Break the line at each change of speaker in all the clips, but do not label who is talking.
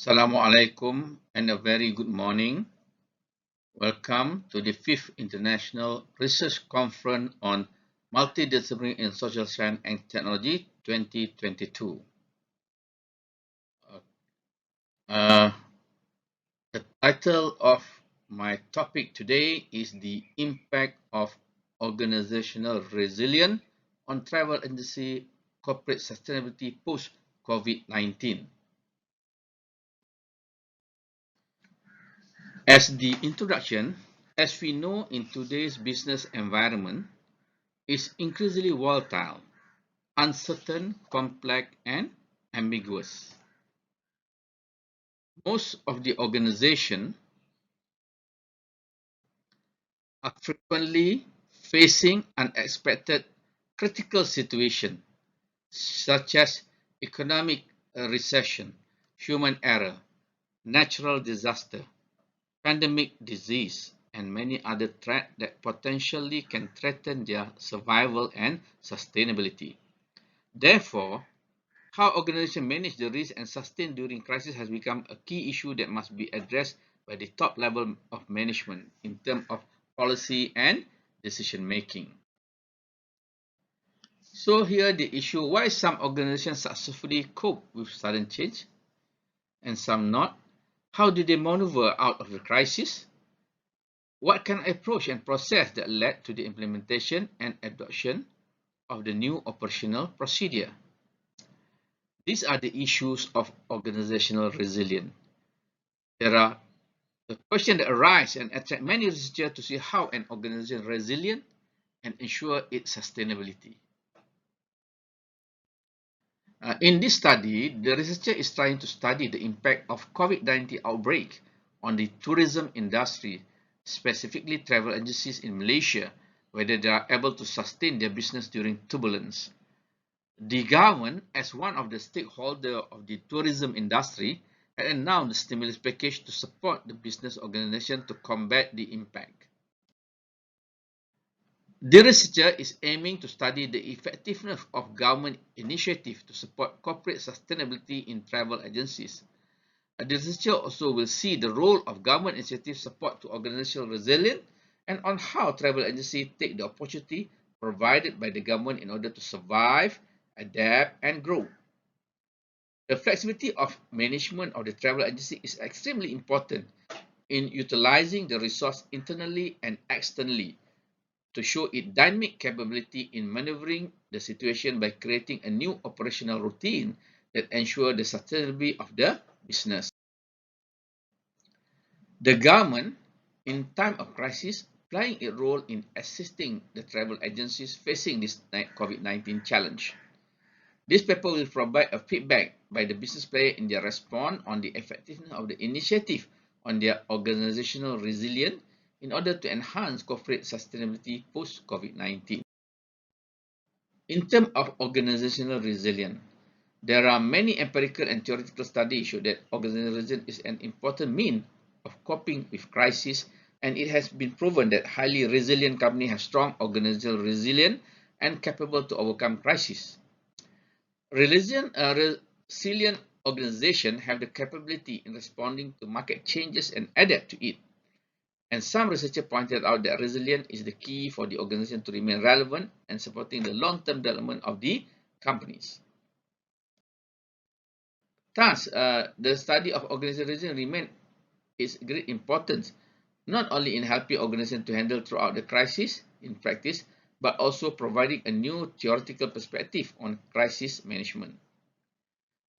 Assalamualaikum and a very good morning. Welcome to the 5th International Research Conference on Multidisciplinary in Social Science and Technology 2022. Uh, the title of my topic today is the impact of organizational resilience on travel agency corporate sustainability post COVID-19. As the introduction, as we know in today's business environment, is increasingly volatile, uncertain, complex, and ambiguous. Most of the organizations are frequently facing unexpected critical situations such as economic recession, human error, natural disaster, pandemic disease, and many other threats that potentially can threaten their survival and sustainability. Therefore, how organizations manage the risk and sustain during crisis has become a key issue that must be addressed by the top level of management in terms of policy and decision making. So here the issue, why some organizations successfully cope with sudden change and some not? How do they maneuver out of the crisis? What kind of approach and process that led to the implementation and adoption of the new operational procedure? These are the issues of organizational resilience. There are the questions that arise and attract many researchers to see how an organization is resilient and ensure its sustainability. In this study, the researcher is trying to study the impact of COVID-19 outbreak on the tourism industry, specifically travel agencies in Malaysia, whether they are able to sustain their business during turbulence. The government, as one of the stakeholders of the tourism industry, had announced a stimulus package to support the business organization to combat the impact. The researcher is aiming to study the effectiveness of government initiatives to support corporate sustainability in travel agencies. The researcher also will see the role of government initiative support to organizational resilience and on how travel agencies take the opportunity provided by the government in order to survive, adapt, and grow. The flexibility of management of the travel agency is extremely important in utilizing the resource internally and externally to show its dynamic capability in maneuvering the situation by creating a new operational routine that ensure the sustainability of the business. The government, in time of crisis, playing a role in assisting the travel agencies facing this COVID-19 challenge. This paper will provide a feedback by the business player in their response on the effectiveness of the initiative on their organizational resilience in order to enhance corporate sustainability post-COVID-19. In terms of organizational resilience, there are many empirical and theoretical studies show that organizational resilience is an important means of coping with crisis, and it has been proven that highly resilient companies have strong organizational resilience and capable to overcome crisis. Resilient organizations have the capability in responding to market changes and adapt to it. And some researchers pointed out that resilience is the key for the organization to remain relevant and supporting the long-term development of the companies. Thus, the study of organizational resilience remains its great importance, not only in helping organizations to handle throughout the crisis in practice, but also providing a new theoretical perspective on crisis management.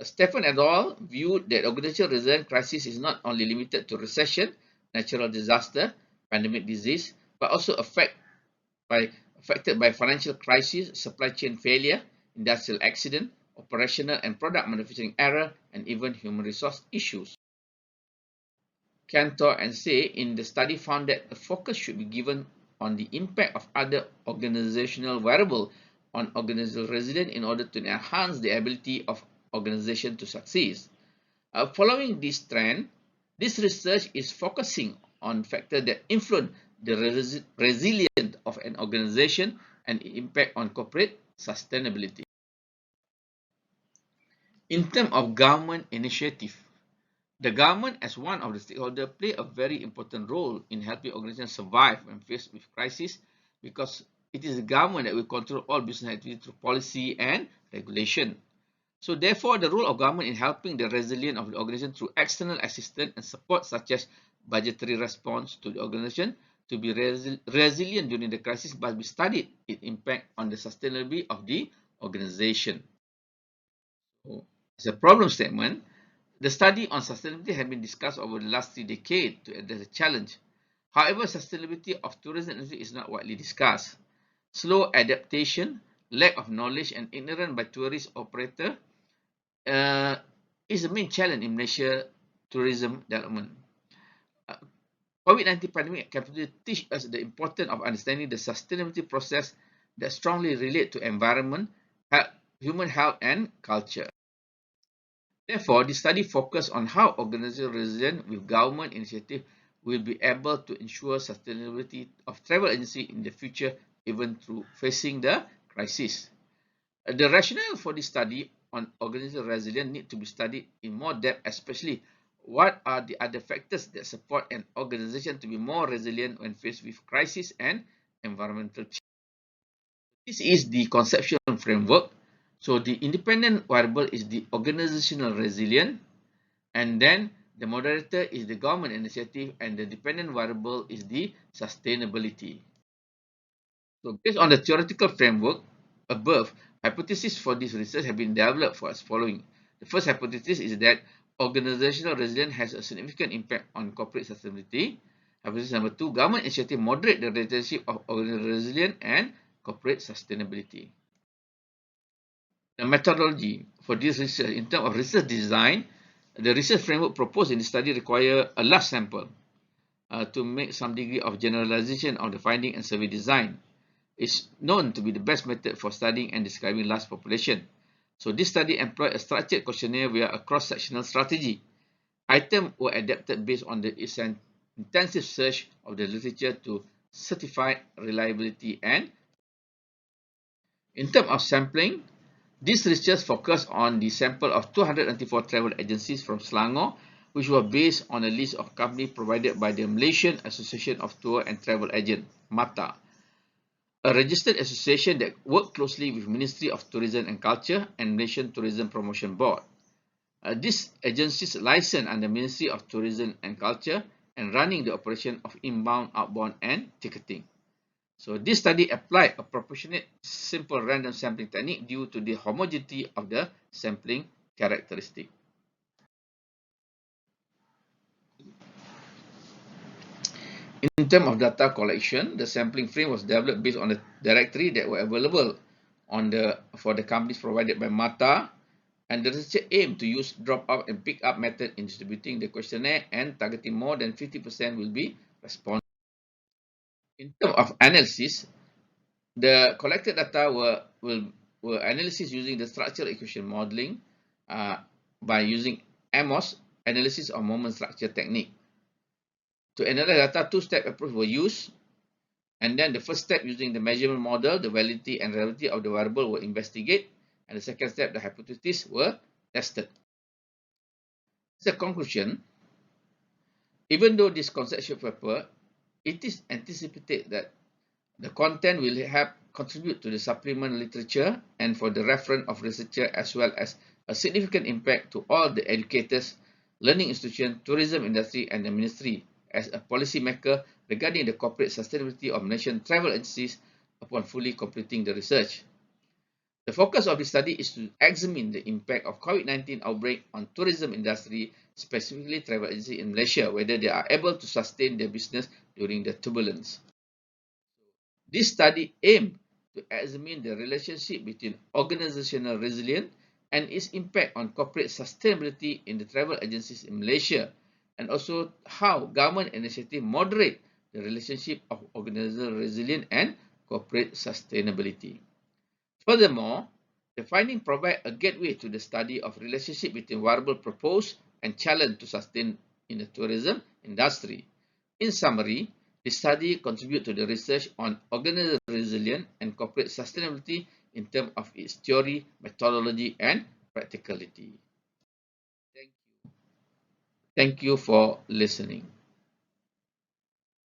Stephen et al. Viewed that organizational resilience crisis is not only limited to recession, natural disaster, pandemic disease, but also affected by financial crisis, supply chain failure, industrial accident, operational and product manufacturing error, and even human resource issues. Cantor and Say in the study found that the focus should be given on the impact of other organizational variables on organizational resilience in order to enhance the ability of organization to succeed. Following this trend, this research is focusing on factors that influence the resilience of an organization and impact on corporate sustainability. In terms of government initiative, The government, as one of the stakeholders, play a very important role in helping organizations survive when faced with crisis, because it is the government that will control all business activity through policy and regulation. So therefore, the role of government in helping the resilience of the organization through external assistance and support, such as budgetary response to the organization to be resilient during the crisis, must be studied its impact on the sustainability of the organization. So, as a problem statement, the study on sustainability has been discussed over the last 3 decades to address the challenge. However, sustainability of tourism industry is not widely discussed. Slow adaptation, lack of knowledge, and ignorance by tourist operator uh, is the main challenge in Malaysia tourism development. Uh, COVID-19 pandemic can teach us the importance of understanding the sustainability process that strongly relate to environment, human health, and culture. Therefore, the study focused on how organizations resilient with government initiative will be able to ensure sustainability of travel agency in the future, even through facing the crisis. The rationale for this study on organizational resilience need to be studied in more depth, especially what are the other factors that support an organization to be more resilient when faced with crisis and environmental change. This is the conceptual framework. So the independent variable is the organizational resilience, and then the moderator is the government initiative, and the dependent variable is the sustainability. So based on the theoretical framework above, hypotheses for this research have been developed for as following. The first hypothesis is that organizational resilience has a significant impact on corporate sustainability. Hypothesis number two, government initiative moderate the relationship of organizational resilience and corporate sustainability. The methodology for this research, in terms of research design, the research framework proposed in the study require a large sample to make some degree of generalization of the finding and survey design. Is known to be the best method for studying and describing large population. So this study employed a structured questionnaire via a cross-sectional strategy. Items were adapted based on the intensive search of the literature to certify reliability. And in terms of sampling, this research focused on the sample of 294 travel agencies from Selangor, which were based on a list of companies provided by the Malaysian Association of Tour and Travel Agents, MATA, a registered association that works closely with Ministry of Tourism and Culture and Malaysian Tourism Promotion Board. These agencies licensed under Ministry of Tourism and Culture and running the operation of inbound, outbound, and ticketing. So this study applied a proportionate simple random sampling technique due to the homogeneity of the sampling characteristic. In terms of data collection, the sampling frame was developed based on the directory that were available for the companies provided by MATA, and the researcher aimed to use drop-out and pick-up method in distributing the questionnaire and targeting more than 50% will be responded. In terms of analysis, the collected data were analysis using the structural equation modeling by using AMOS, analysis of moment structure technique. To analyze data, two-step approach were used, and then the first step using the measurement model, the validity and reality of the variable were investigated, and the second step, the hypotheses were tested. As a conclusion, even though this conceptual paper, it is anticipated that the content will help contribute to the supplement literature and for the reference of researcher, as well as a significant impact to all the educators, learning institutions, tourism industry, and the ministry as a policymaker regarding the corporate sustainability of Malaysian travel agencies upon fully completing the research. The focus of the study is to examine the impact of COVID-19 outbreak on tourism industry, specifically travel agencies in Malaysia, whether they are able to sustain their business during the turbulence. This study aimed to examine the relationship between organizational resilience and its impact on corporate sustainability in the travel agencies in Malaysia, and also how government initiatives moderate the relationship of organizational resilience and corporate sustainability. Furthermore, the findings provide a gateway to the study of relationship between variable proposed and challenge to sustain in the tourism industry. In summary, the study contributes to the research on organizational resilience and corporate sustainability in terms of its theory, methodology, and practicality. Thank you. Thank you for listening.